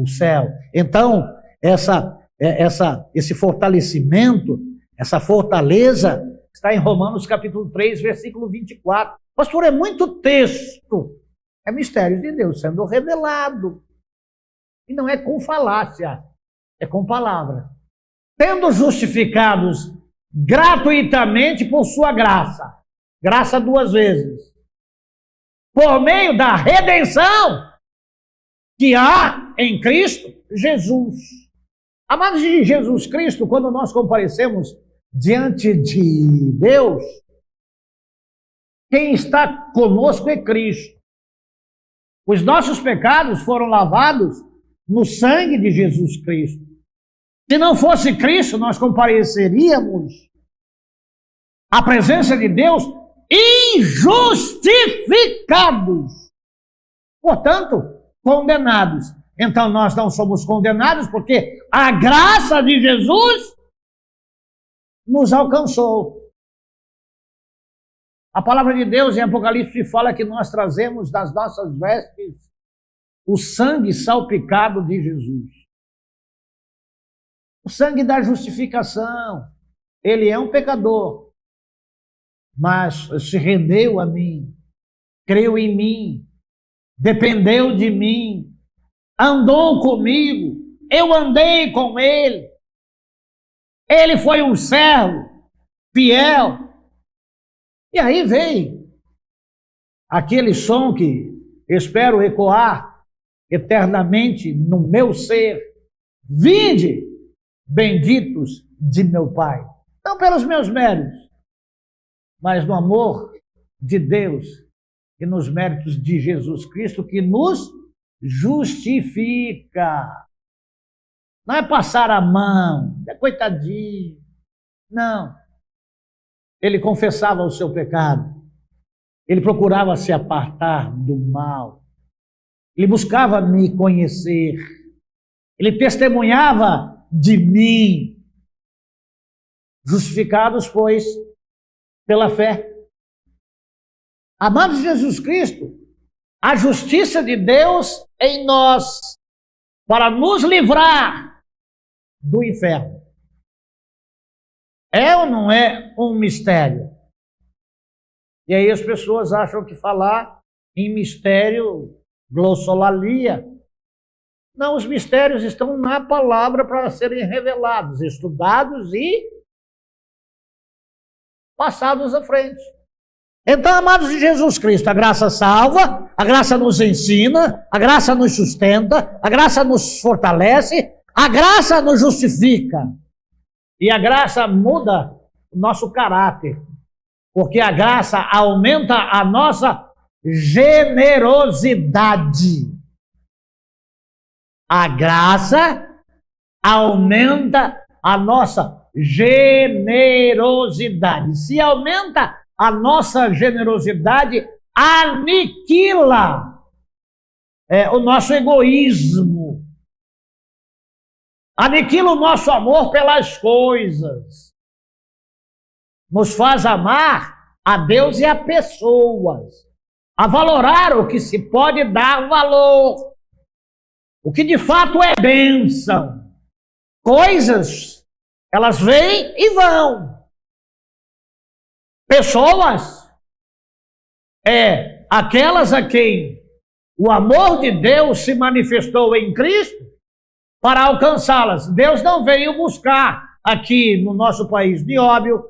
céu? Então, esse fortalecimento, essa fortaleza, está em Romanos capítulo 3, versículo 24. Pastor, é muito texto. É mistério de Deus sendo revelado. E não é com falácia, é com palavra. Tendo justificados gratuitamente por sua graça. Graça 2 vezes. Por meio da redenção que há em Cristo Jesus. Amados de Jesus Cristo, quando nós comparecemos diante de Deus, quem está conosco é Cristo. Os nossos pecados foram lavados no sangue de Jesus Cristo. Se não fosse Cristo, nós compareceríamos à presença de Deus injustificados. Portanto, condenados. Então nós não somos condenados porque a graça de Jesus nos alcançou. A palavra de Deus em Apocalipse fala que nós trazemos das nossas vestes o sangue salpicado de Jesus. O sangue da justificação. Ele é um pecador, mas se rendeu a mim, creu em mim, dependeu de mim, andou comigo, eu andei com ele. Ele foi um servo fiel. E aí veio aquele som que espero ecoar eternamente no meu ser. Vinde, benditos de meu Pai. Não pelos meus méritos, mas no amor de Deus e nos méritos de Jesus Cristo que nos justifica. Não é passar a mão, é coitadinho. Não. Ele confessava o seu pecado. Ele procurava se apartar do mal. Ele buscava me conhecer. Ele testemunhava de mim. Justificados, pois, pela fé. Amados de Jesus Cristo, a justiça de Deus em nós, para nos livrar do inferno. É ou não é um mistério? E aí as pessoas acham que falar em mistério, glossolalia. Não, os mistérios estão na palavra para serem revelados, estudados e passados à frente. Então, amados de Jesus Cristo, a graça salva, a graça nos ensina, a graça nos sustenta, a graça nos fortalece, a graça nos justifica. E a graça muda o nosso caráter, porque a graça aumenta a nossa generosidade. A graça aumenta a nossa generosidade. Se aumenta a nossa generosidade, aniquila o nosso egoísmo. Aniquila o nosso amor pelas coisas. Nos faz amar a Deus e a pessoas. A valorar o que se pode dar valor. O que de fato é bênção. Coisas, elas vêm e vão. Pessoas, aquelas a quem o amor de Deus se manifestou em Cristo para alcançá-las. Deus não veio buscar aqui no nosso país Nióbio,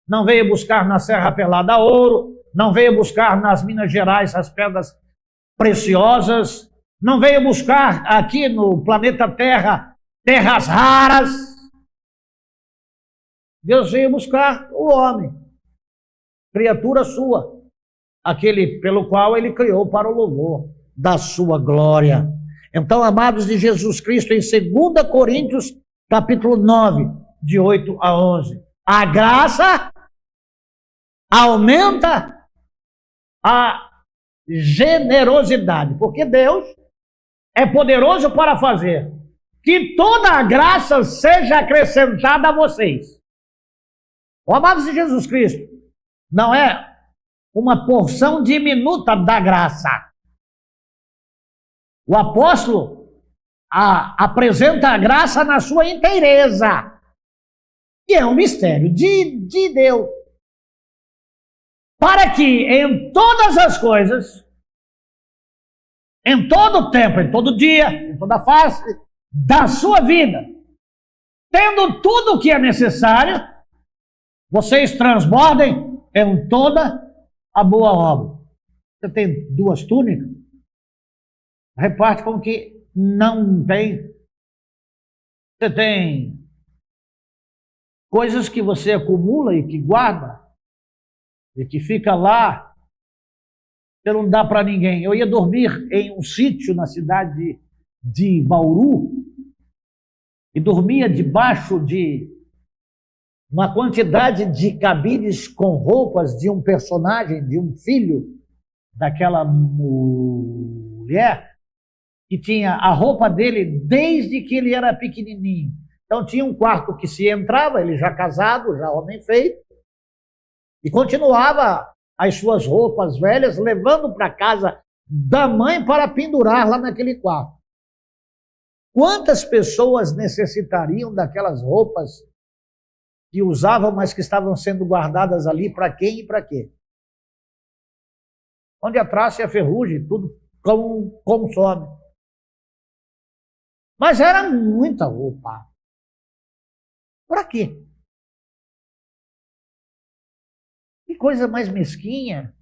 não veio buscar na Serra Pelada ouro, não veio buscar nas Minas Gerais as pedras preciosas, não veio buscar aqui no planeta Terra terras raras. Deus veio buscar o homem, criatura sua, aquele pelo qual ele criou para o louvor da sua glória. Então, amados de Jesus Cristo, em 2 Coríntios, capítulo 9, de 8 a 11, a graça aumenta a generosidade, porque Deus é poderoso para fazer que toda a graça seja acrescentada a vocês. O amados de Jesus Cristo não é uma porção diminuta da graça. O apóstolo apresenta a graça na sua inteireza, que é um mistério de Deus, para que em todas as coisas, em todo o tempo, em todo dia, em toda a face da sua vida, tendo tudo o que é necessário, vocês transbordem em toda a boa obra. Você tem 2 túnicas? Reparte com o que não tem. Você tem coisas que você acumula e que guarda, e que fica lá, que não dá para ninguém. Eu ia dormir em um sítio na cidade de Bauru, e dormia debaixo de uma quantidade de cabides com roupas de um personagem, de um filho daquela mulher, que tinha a roupa dele desde que ele era pequenininho. Então tinha um quarto que se entrava, ele já casado, já homem feito, e continuava as suas roupas velhas, levando para casa da mãe para pendurar lá naquele quarto. Quantas pessoas necessitariam daquelas roupas que usavam, mas que estavam sendo guardadas ali para quem e para quê? Onde a traça e a ferrugem, tudo consome. Mas era muita roupa. Para quê? Que coisa mais mesquinha,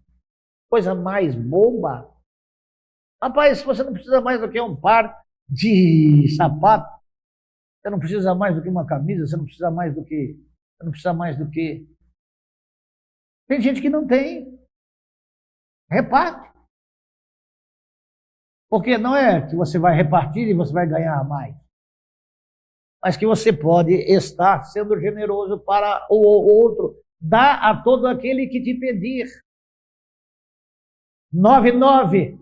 coisa mais boba. Rapaz, você não precisa mais do que um par de sapato, você não precisa mais do que uma camisa, você não precisa mais do que... Você não precisa mais do que... Tem gente que não tem. Reparte. Porque não é que você vai repartir e você vai ganhar mais, mas que você pode estar sendo generoso para o outro. Dá a todo aquele que te pedir. 9:9.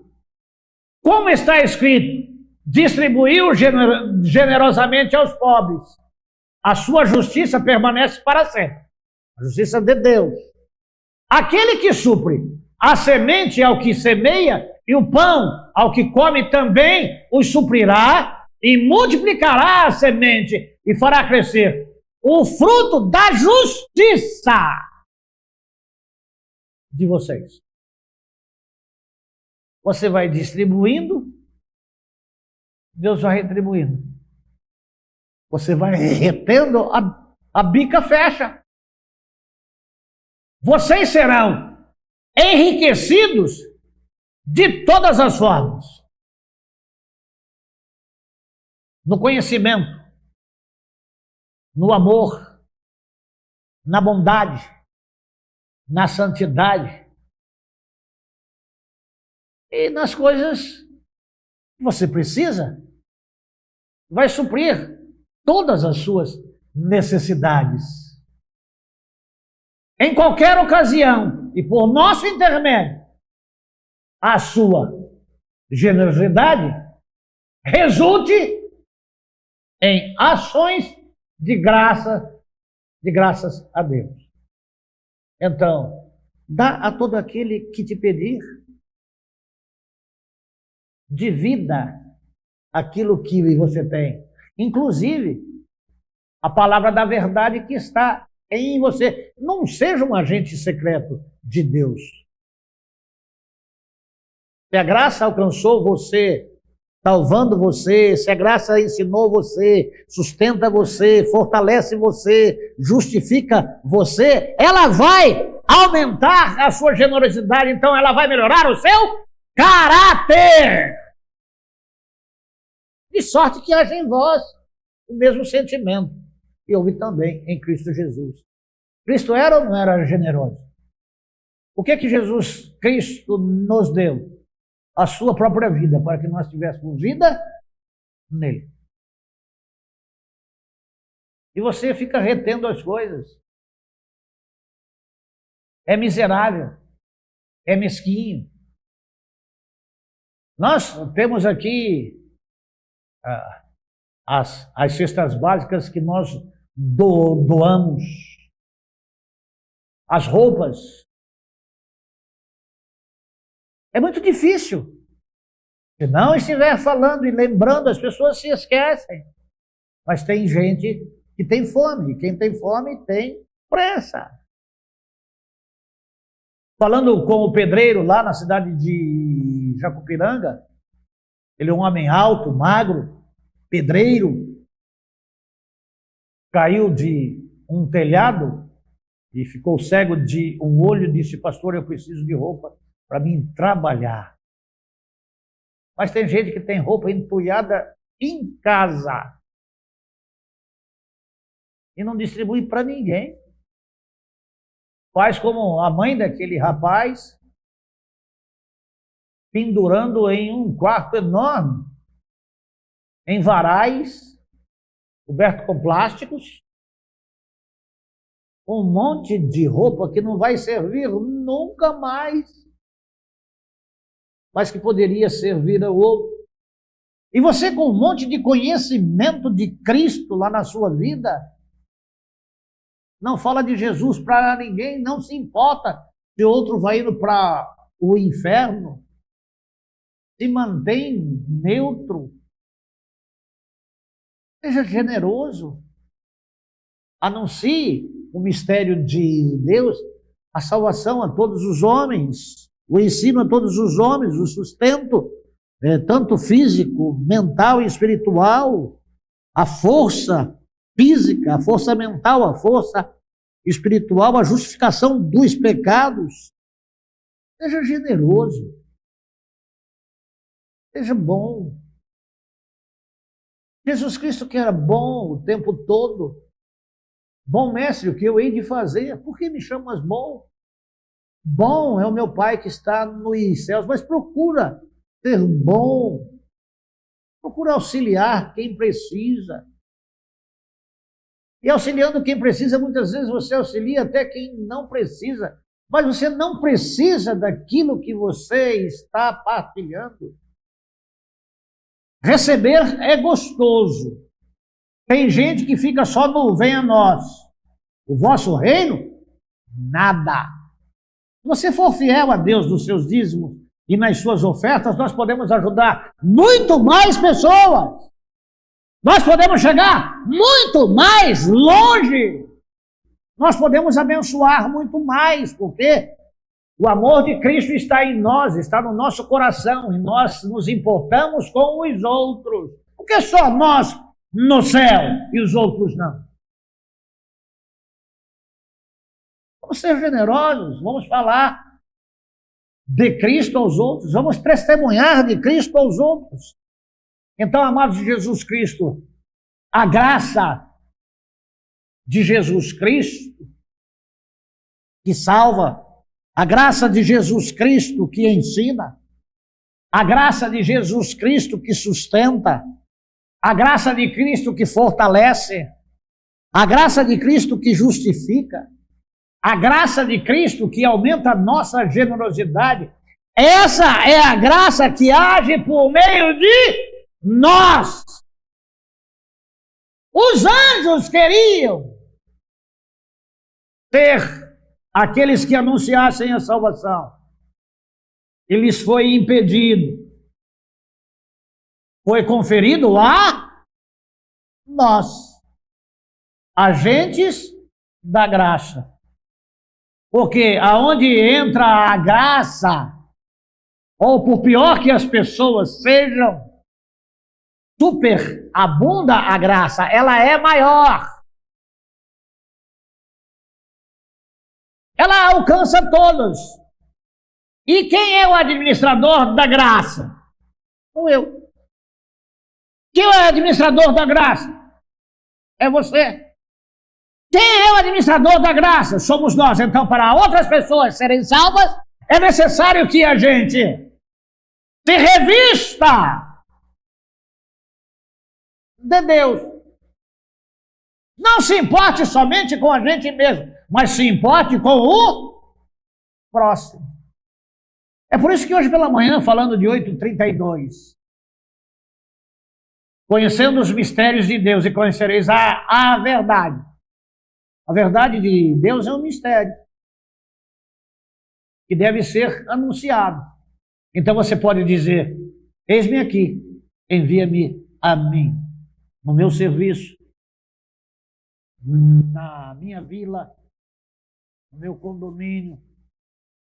Como está escrito, distribuiu generosamente aos pobres. A sua justiça permanece para sempre. A justiça de Deus. Aquele que supre a semente ao que semeia e o pão ao que come também os suprirá e multiplicará a semente e fará crescer o fruto da justiça de vocês. Você vai distribuindo, Deus vai retribuindo. Você vai retendo, a bica fecha. Vocês serão enriquecidos de todas as formas. No conhecimento, no amor, na bondade, na santidade e nas coisas que você precisa. Vai suprir todas as suas necessidades. Em qualquer ocasião e por nosso intermédio, a sua generosidade resulte em ações de graças a Deus. Então, dá a todo aquele que te pedir, divida aquilo que você tem, inclusive a palavra da verdade que está em você. Não seja um agente secreto de Deus. Se a graça alcançou você, salvando você, se a graça ensinou você, sustenta você, fortalece você, justifica você, ela vai aumentar a sua generosidade, então ela vai melhorar o seu caráter. De sorte que haja em vós o mesmo sentimento que houve também em Cristo Jesus. Cristo era ou não era generoso? O que Jesus Cristo nos deu? A sua própria vida, para que nós tivéssemos vida nele. E você fica retendo as coisas. É miserável. É mesquinho. Nós temos aqui as cestas básicas que nós doamos. As roupas. É muito difícil. Se não estiver falando e lembrando, as pessoas se esquecem. Mas tem gente que tem fome. E quem tem fome tem pressa. Falando com o pedreiro lá na cidade de Jacupiranga, ele é um homem alto, magro, pedreiro, caiu de um telhado e ficou cego de um olho, disse: pastor, eu preciso de roupa para mim trabalhar. Mas tem gente que tem roupa entulhada em casa e não distribui para ninguém. Faz como a mãe daquele rapaz, pendurando em um quarto enorme, em varais, coberto com plásticos, um monte de roupa que não vai servir nunca mais, mas que poderia servir ao outro. E você, com um monte de conhecimento de Cristo lá na sua vida, não fala de Jesus para ninguém, não se importa se outro vai indo para o inferno, se mantém neutro. Seja generoso. Anuncie o mistério de Deus, a salvação a todos os homens, o ensino a todos os homens, o sustento, tanto físico, mental e espiritual, a força física, a força mental, a força espiritual, a justificação dos pecados. Seja generoso. Seja bom. Jesus Cristo que era bom o tempo todo. Bom mestre, o que eu hei de fazer? Por que me chamas bom? Bom é o meu Pai que está nos céus, mas procura ser bom. Procura auxiliar quem precisa. E auxiliando quem precisa, muitas vezes você auxilia até quem não precisa. Mas você não precisa daquilo que você está partilhando. Receber é gostoso. Tem gente que fica só no venha a nós. O vosso reino, nada. Se você for fiel a Deus nos seus dízimos e nas suas ofertas, nós podemos ajudar muito mais pessoas. Nós podemos chegar muito mais longe. Nós podemos abençoar muito mais, porque o amor de Cristo está em nós, está no nosso coração, e nós nos importamos com os outros. Por que só nós no céu e os outros não? Vamos ser generosos, vamos falar de Cristo aos outros, vamos testemunhar de Cristo aos outros. Então, amados de Jesus Cristo, a graça de Jesus Cristo que salva, a graça de Jesus Cristo que ensina, a graça de Jesus Cristo que sustenta, a graça de Cristo que fortalece, a graça de Cristo que justifica, a graça de Cristo que aumenta a nossa generosidade. Essa é a graça que age por meio de nós. Os anjos queriam ter aqueles que anunciassem a salvação. E lhes foi impedido. Foi conferido a nós, agentes da graça. Porque aonde entra a graça, ou por pior que as pessoas sejam, superabunda a graça, ela é maior. Ela alcança todos. E quem é o administrador da graça? Sou eu. Quem é o administrador da graça? É você. Quem é o administrador da graça? Somos nós. Então, para outras pessoas serem salvas, é necessário que a gente se revista de Deus. Não se importe somente com a gente mesmo, mas se importe com o próximo. É por isso que hoje pela manhã, falando de 8:32, conhecendo os mistérios de Deus e conhecereis a verdade. A verdade de Deus é um mistério que deve ser anunciado. Então você pode dizer, eis-me aqui, envia-me a mim, no meu serviço, na minha vila, no meu condomínio,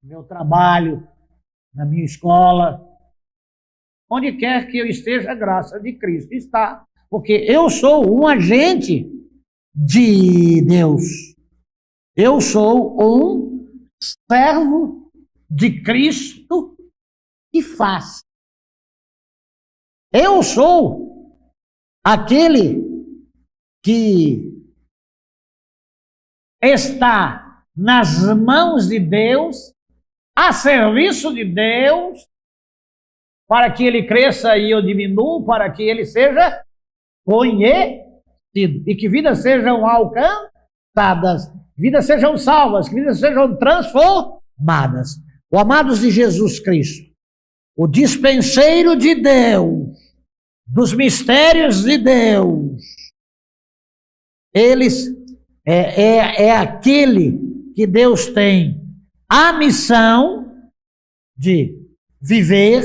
no meu trabalho, na minha escola, onde quer que eu esteja, a graça de Cristo está, porque eu sou um agente de Deus. Eu sou um servo de Cristo que faz. Eu sou aquele que está nas mãos de Deus, a serviço de Deus, para que ele cresça e eu diminua, para que ele seja conhecido, e que vidas sejam alcançadas, vidas sejam salvas, que vidas sejam transformadas. O amados de Jesus Cristo, o dispenseiro de Deus, dos mistérios de Deus, eles é aquele que Deus tem a missão de viver,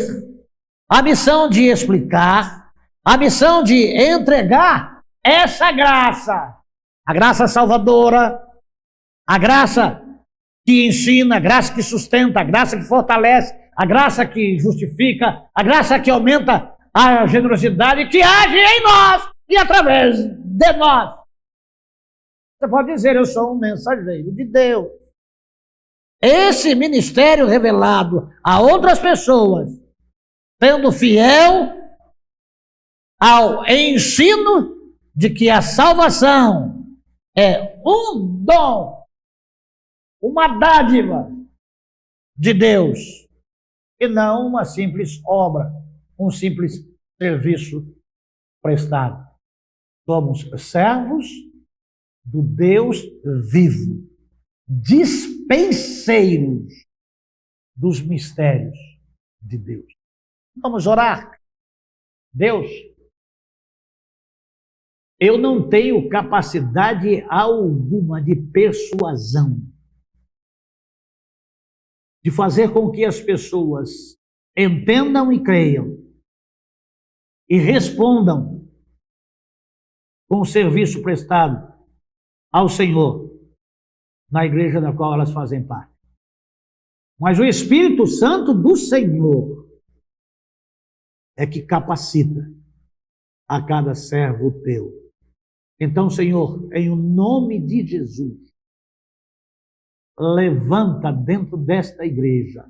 a missão de explicar, a missão de entregar essa graça, a graça salvadora, a graça que ensina, a graça que sustenta, a graça que fortalece, a graça que justifica, a graça que aumenta a generosidade, que age em nós e através de nós. Você pode dizer, eu sou um mensageiro de Deus. Esse ministério revelado a outras pessoas, sendo fiel ao ensino de que a salvação é um dom, uma dádiva de Deus, e não uma simples obra, um simples serviço prestado. Somos servos do Deus vivo, dispenseiros dos mistérios de Deus. Vamos orar. Deus, eu não tenho capacidade alguma de persuasão, de fazer com que as pessoas entendam e creiam e respondam com o serviço prestado ao Senhor na igreja da qual elas fazem parte. Mas o Espírito Santo do Senhor é que capacita a cada servo teu. Então, Senhor, em o nome de Jesus, levanta dentro desta igreja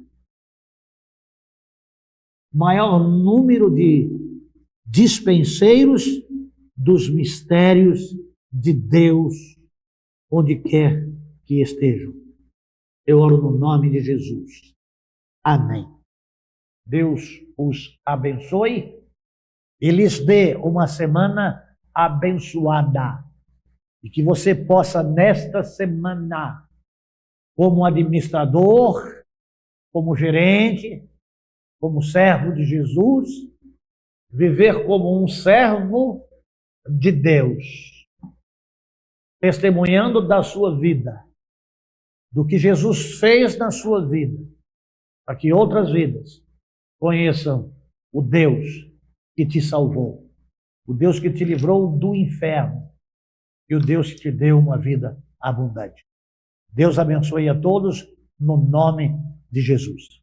maior número de dispenseiros dos mistérios de Deus, onde quer que estejam. Eu oro no nome de Jesus. Amém. Deus os abençoe e lhes dê uma semana abençoada. E que você possa, nesta semana, como administrador, como gerente, como servo de Jesus, viver como um servo de Deus, testemunhando da sua vida, do que Jesus fez na sua vida, para que outras vidas conheçam o Deus que te salvou, o Deus que te livrou do inferno e o Deus que te deu uma vida abundante. Deus abençoe a todos no nome de Jesus.